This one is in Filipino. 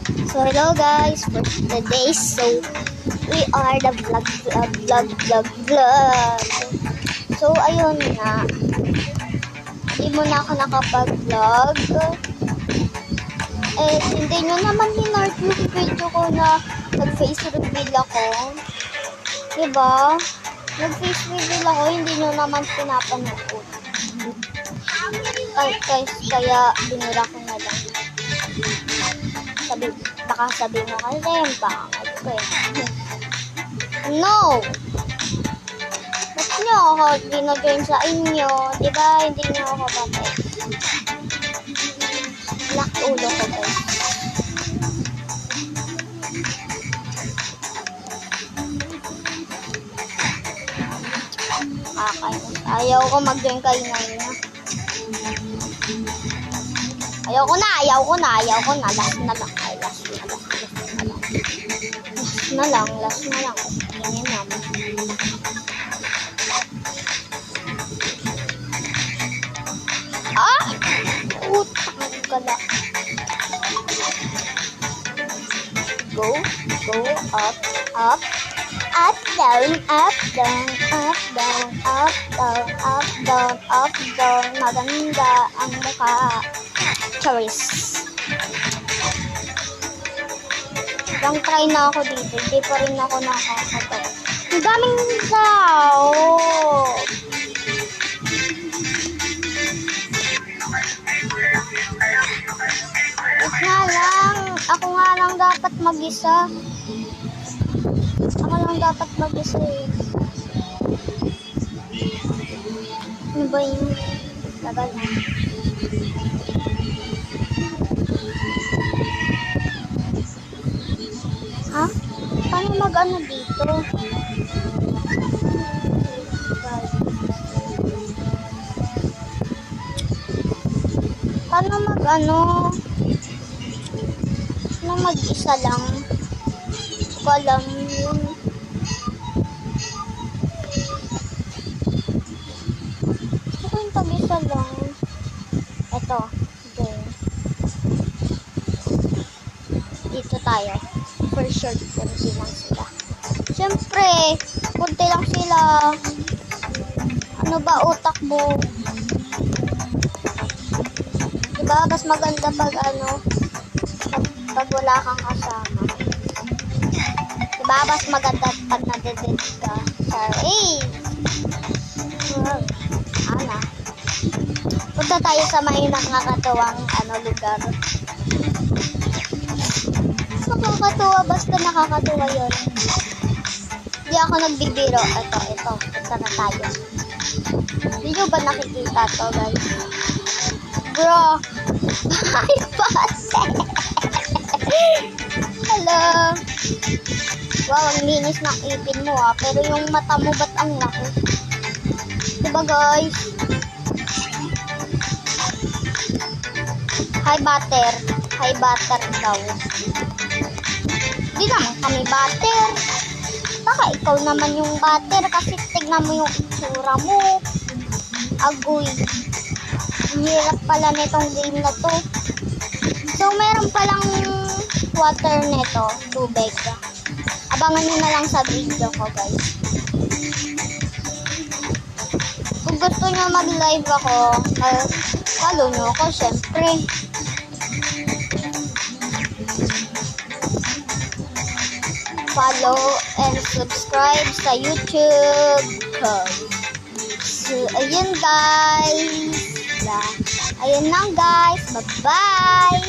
So hello guys, for today, so we are the vlog. So ayun na, hindi mo na ako nakapag-vlog. Eh, hindi nyo naman hinart yung video ko na nag-face reveal ako. Diba? Nag-face reveal ako, hindi nyo naman pinapanood. Kaya binura ko na lang. Baka sabi mo kasi yung pangit ko eh. No! Ba't nyo ako dinojoin sa inyo? Diba hindi nyo ako batay? Black ulo ko guys. Ayaw ko mag-join kayo na yun. Ayaw ko na. Last na lang. Last na lang. Ganyan naman. Ah! Utang gala. Go, up, down, maganda ang mukha. Charis. Ibang try na ako dito, hindi pa rin ako nakakatawa. Ang daming tao! Wait nga lang, ako nga lang dapat mag-isa. Eh. Ano ba yun? Tagal na. Ha? Paano mag-ano dito? Paano mag-ano? Paano mag-isa lang? Hindi ko alam yun. Gusto ko yung tag-isa lang. Eto. Okay. Dito tayo. For sure, kunti lang sila. Siyempre, kunti lang sila. Ano ba utak mo? Diba, mas maganda pag pag wala kang kasama. Diba, mas maganda pag nadedit ka. Sorry. Ana. Punta tayo sa may nakakatuwang lugar. Nakakatuwa, basta nakakatuwa yun. Hindi ako nagbibiro. Ito. Punta na tayo. Hindi nyo ba nakikita to, guys? Bro! Ay, pase! Hello! Wow, ang linis ng ipin mo pero yung mata mo ba't ang laki? Diba, guys? Hi, butter daw. Hindi naman kami butter. Baka ikaw naman yung butter kasi tignan mo yung itsura mo. Agoy. Hirap pala nitong game na to. So, meron palang water nito, tubig. Abangan nyo na lang sa video ko, guys. Kung gusto nyo mag-live ako, follow nyo ako, syempre. Follow and subscribe sa YouTube ko. So, ayun guys. Ayun lang guys. Bye-bye.